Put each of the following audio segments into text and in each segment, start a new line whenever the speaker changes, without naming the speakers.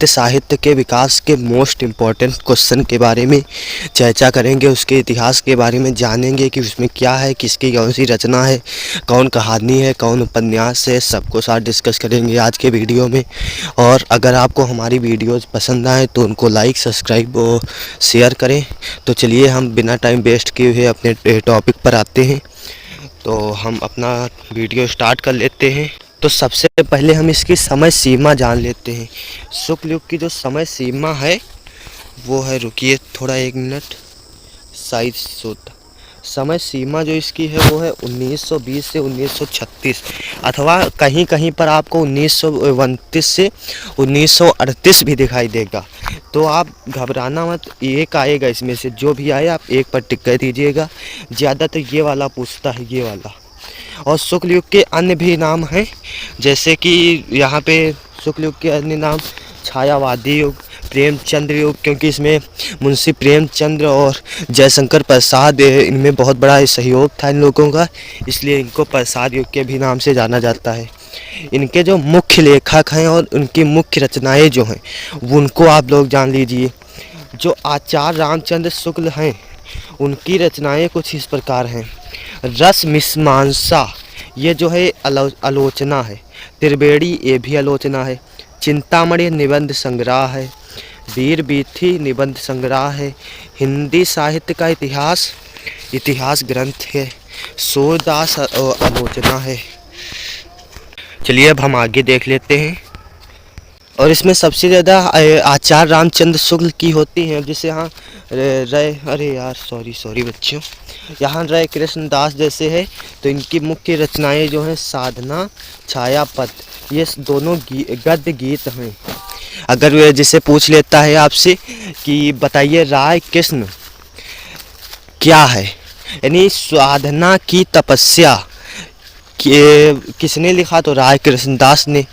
साहित्य के विकास के मोस्ट इम्पॉर्टेंट क्वेश्चन के बारे में चर्चा करेंगे। उसके इतिहास के बारे में जानेंगे कि उसमें क्या है, किसकी कौन सी रचना है, कौन कहानी है, कौन उपन्यास है, सबको साथ डिस्कस करेंगे आज के वीडियो में। और अगर आपको हमारी वीडियोस पसंद आए तो उनको लाइक, सब्सक्राइब और शेयर करें। तो चलिए हम बिना टाइम वेस्ट किए हुए अपने टॉपिक पर आते हैं। तो हम अपना वीडियो स्टार्ट कर लेते हैं। तो सबसे पहले हम इसकी समय सीमा जान लेते हैं। शुक्ल युग की जो समय सीमा है वो है, रुकिए थोड़ा 1 मिनट, साइज सोता समय सीमा जो इसकी है वो है 1920 से 1936, अथवा कहीं कहीं पर आपको 1929 से 1938 भी दिखाई देगा। तो आप घबराना मत, एक आएगा इसमें से, जो भी आए आप एक पर टिक कर दीजिएगा। ज़्यादातर ये वाला पूछता है, ये वाला। और शुक्ल युग के अन्य भी नाम हैं, जैसे कि यहाँ पे शुक्ल युग के अन्य नाम छायावादी युग, प्रेमचंद्र युग, क्योंकि इसमें मुंशी प्रेमचंद्र और जयशंकर प्रसाद, इनमें बहुत बड़ा सहयोग था इन लोगों का, इसलिए इनको प्रसाद युग के भी नाम से जाना जाता है। इनके जो मुख्य लेखक हैं और उनकी मुख्य रचनाएं जो हैं उनको आप लोग जान लीजिए। जो आचार्य रामचंद्र शुक्ल हैं उनकी रचनाएं कुछ इस प्रकार हैं। रस मीमांसा, ये जो है आलोचना है। त्रिवेणी, ये भी आलोचना है। चिंतामणि निबंध संग्रह है। वीर बीथी निबंध संग्रह है। हिंदी साहित्य का इतिहास ग्रंथ है। सूरदास आलोचना है। चलिए अब हम आगे देख लेते हैं। और इसमें सबसे ज़्यादा आचार्य रामचंद्र शुक्ल की होती हैं, जिसे यहाँ सॉरी बच्चों, यहाँ राय कृष्णदास जैसे है। तो इनकी मुख्य रचनाएं जो हैं साधना, छायापथ, ये दोनों गद्य गीत हैं। अगर वे जिसे पूछ लेता है आपसे कि बताइए राय कृष्ण क्या है, यानी साधना की तपस्या किसने लिखा, तो राय कृष्णदास ने।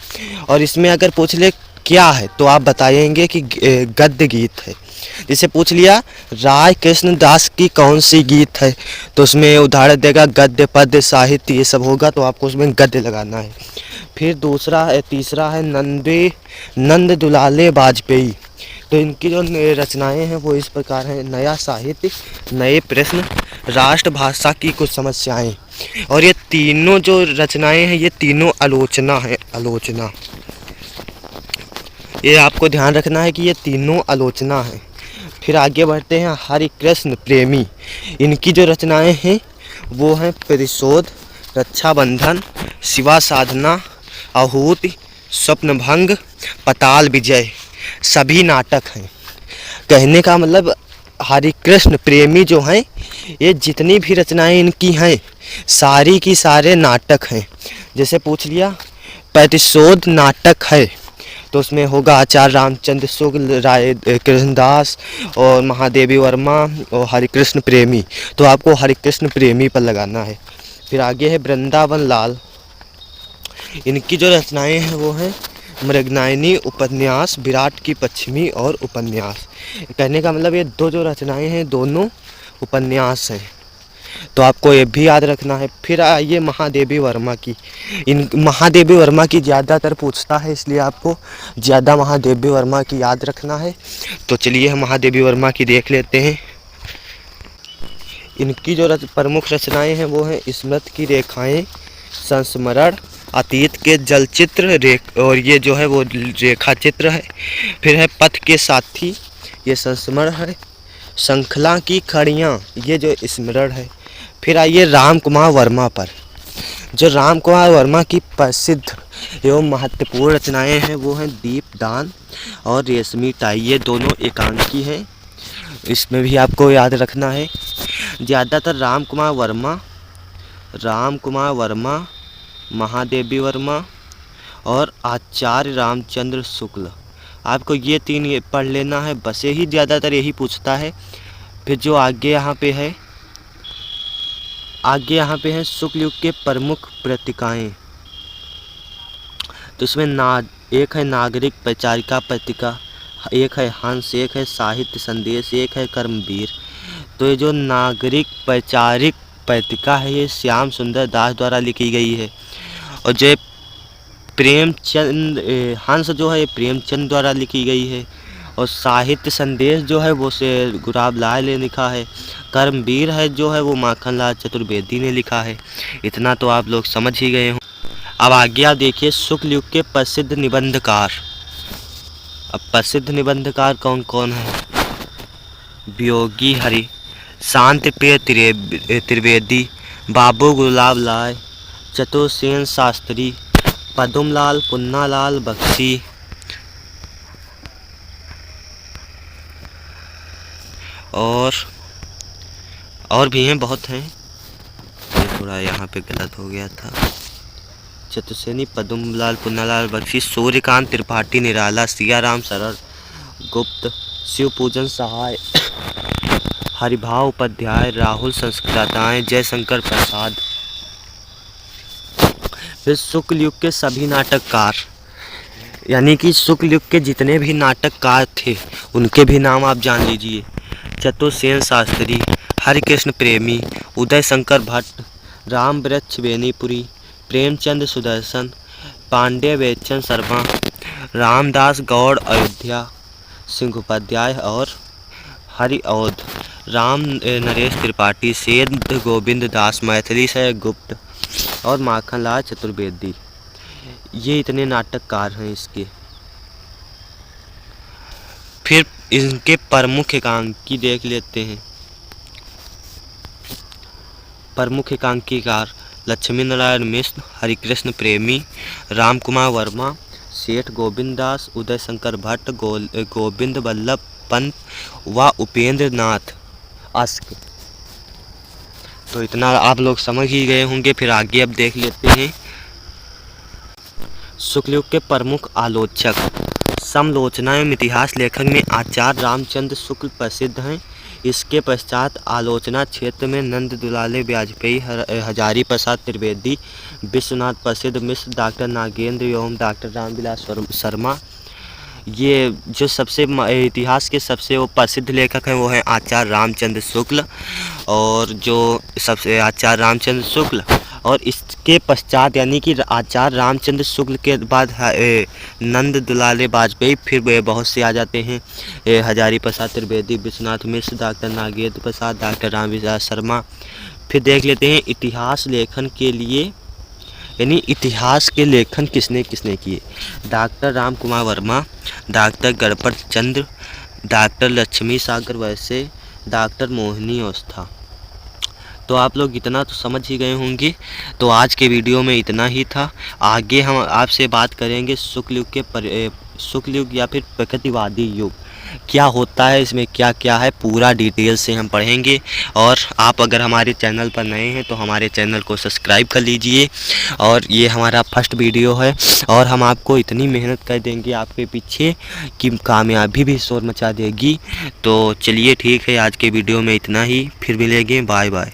और इसमें अगर पूछ ले क्या है तो आप बताएंगे कि गद्य गीत है। जिसे पूछ लिया राय कृष्णदास की कौन सी गीत है, तो उसमें उदाहरण देगा गद्य, पद्य, साहित्य, ये सब होगा, तो आपको उसमें गद्य लगाना है। फिर तीसरा है नंद दुलाले वाजपेयी। तो इनकी जो रचनाएं हैं वो इस प्रकार हैं। नया साहित्य, नए प्रश्न, राष्ट्रभाषा की कुछ समस्याएं। और ये तीनों जो रचनाएं हैं ये तीनों आलोचना है। ये आपको ध्यान रखना है कि ये तीनों आलोचना है। फिर आगे बढ़ते हैं। हरिकृष्ण प्रेमी, इनकी जो रचनाएं हैं वो हैं परिशोध, रक्षाबंधन, शिवा साधना, आहूति, स्वप्नभंग, पताल विजय, सभी नाटक हैं। कहने का मतलब हरिकृष्ण प्रेमी जो हैं ये जितनी भी रचनाएं इनकी हैं सारी की सारे नाटक हैं। जैसे पूछ लिया प्रतिशोध नाटक है, तो उसमें होगा आचार्य रामचंद्र शुक्ल, राय कृष्णदास और महादेवी वर्मा और हरिकृष्ण प्रेमी। तो आपको हरिकृष्ण प्रेमी पर लगाना है। फिर आगे है वृंदावन लाल, इनकी जो रचनाएं हैं वो हैं मृगनायनी, उपन्यास, विराट की पश्चिमी और उपन्यास। कहने का मतलब ये दो जो रचनाएं हैं दोनों उपन्यास हैं, तो आपको ये भी याद रखना है। फिर आइए महादेवी वर्मा की। महादेवी वर्मा की ज़्यादातर पूछता है, इसलिए आपको ज़्यादा महादेवी वर्मा की याद रखना है। तो चलिए हम महादेवी वर्मा की देख लेते हैं। इनकी जो प्रमुख रचनाएं हैं वो हैं स्मृति की रेखाएं, संस्मरण, अतीत के जलचित्र, और ये जो है वो रेखा चित्र है। फिर है पथ के साथी, ये संस्मरण है। श्रृंखला की खड़ियाँ, ये जो स्मरण है। फिर आइए राम कुमार वर्मा पर। जो राम कुमार वर्मा की प्रसिद्ध एवं महत्वपूर्ण रचनाएं हैं वो हैं दीपदान और रेशमी टाई, ये दोनों एकांकी हैं। इसमें भी आपको याद रखना है। ज़्यादातर राम कुमार वर्मा, महादेवी वर्मा और आचार्य रामचंद्र शुक्ल, आपको ये तीन पढ़ लेना है, बस यही ज़्यादातर यही पूछता है। फिर जो आगे यहाँ पे है शुक्ल युग के प्रमुख पत्रिकाएँ। तो इसमें एक है नागरिक परिचारिका पत्रिका, एक है हंस, एक है साहित्य संदेश, एक है कर्मवीर। तो ये जो नागरिक परिचारिक पत्रिका है ये श्याम सुंदर दास द्वारा लिखी गई है। और जो प्रेमचंद हंस जो है प्रेमचंद द्वारा लिखी गई है। और साहित्य संदेश जो है वो से गुलाब लाल ने लिखा है। कर्मवीर है जो है वो माखनलाल चतुर्वेदी ने लिखा है। इतना तो आप लोग समझ ही गए हों। अब आगे आप देखिए शुक्ल युग के प्रसिद्ध निबंधकार। अब प्रसिद्ध निबंधकार कौन कौन है? वियोगी हरि, शांति प्रिय त्रिवेदी, बाबू गुलाब लाल, चतुर्सेन शास्त्री, पद्मलाल पुन्नालाल बख्शी और भी हैं, बहुत हैं। ये थोड़ा यहाँ पे गलत हो गया था। चतुर्सेनी, पद्मलाल पुन्नालाल बख्शी, सूर्यकांत त्रिपाठी निराला, सियाराम सरल गुप्त, शिव पूजन सहाय, हरिभाव उपाध्याय, राहुल संस्कृताएँ, जयशंकर प्रसाद। फिर शुक्ल युग के सभी नाटककार, यानी कि शुक्ल युग के जितने भी नाटककार थे उनके भी नाम आप जान लीजिए। चतुर्सेन शास्त्री, हरिकृष्ण प्रेमी, उदय शंकर भट्ट, राम वृक्ष बेनीपुरी, प्रेमचंद सुदर्शन, पांडे बेचन शर्मा, रामदास गौड़ अयोध्या सिंह और हरिऔध, राम नरेश त्रिपाठी, सेठ गोविंद दास, मैथिली से गुप्त और माखनलाल चतुर्वेदी। ये इतने नाटककार हैं इसके। फिर इनके प्रमुख एकांकी देख लेते हैं। प्रमुख एकांकीकार लक्ष्मी नारायण मिश्र, हरिकृष्ण प्रेमी, राम कुमार वर्मा, सेठ गोविंद दास, उदय शंकर भट्ट, गोविंद वल्लभ पंत व उपेंद्र नाथ अस्क। तो इतना आप लोग समझ ही गए होंगे। फिर आगे अब देख लेते हैं शुक्ल युग के प्रमुख आलोचक। समलोचना एवं इतिहास लेखन में आचार्य रामचंद्र शुक्ल प्रसिद्ध हैं। इसके पश्चात आलोचना क्षेत्र में नंद दुलारे वाजपेयी, हजारी प्रसाद त्रिवेदी, विश्वनाथ प्रसिद्ध मिश्र, डॉक्टर नागेंद्र एवं डॉक्टर रामविलास शर्मा। ये जो सबसे इतिहास के सबसे वो प्रसिद्ध लेखक हैं वो हैं आचार्य रामचंद्र शुक्ल। और जो सबसे आचार्य रामचंद्र शुक्ल और इसके पश्चात यानी कि आचार्य रामचंद्र शुक्ल के बाद नंद दुलारे वाजपेयी, फिर बहुत से आ जाते हैं हजारी प्रसाद त्रिवेदी, विश्वनाथ मिश्र, डॉक्टर नागेंद्र प्रसाद, डॉक्टर रामविलास शर्मा। फिर देख लेते हैं इतिहास लेखन के लिए, यानी इतिहास के लेखन किसने किसने किए। डॉक्टर राम कुमार वर्मा, डॉक्टर गणपत चंद्र, डॉक्टर लक्ष्मी सागर वैसे, डॉक्टर मोहिनी अवस्था। तो आप लोग इतना तो समझ ही गए होंगे। तो आज के वीडियो में इतना ही था। आगे हम आपसे बात करेंगे शुक्ल युग या फिर प्रकृतिवादी युग क्या होता है, इसमें क्या क्या है, पूरा डिटेल से हम पढ़ेंगे। और आप अगर हमारे चैनल पर नए हैं तो हमारे चैनल को सब्सक्राइब कर लीजिए। और ये हमारा फर्स्ट वीडियो है और हम आपको इतनी मेहनत कर देंगे आपके पीछे कि कामयाबी भी शोर मचा देगी। तो चलिए ठीक है, आज के वीडियो में इतना ही। फिर मिलेंगे, बाय बाय।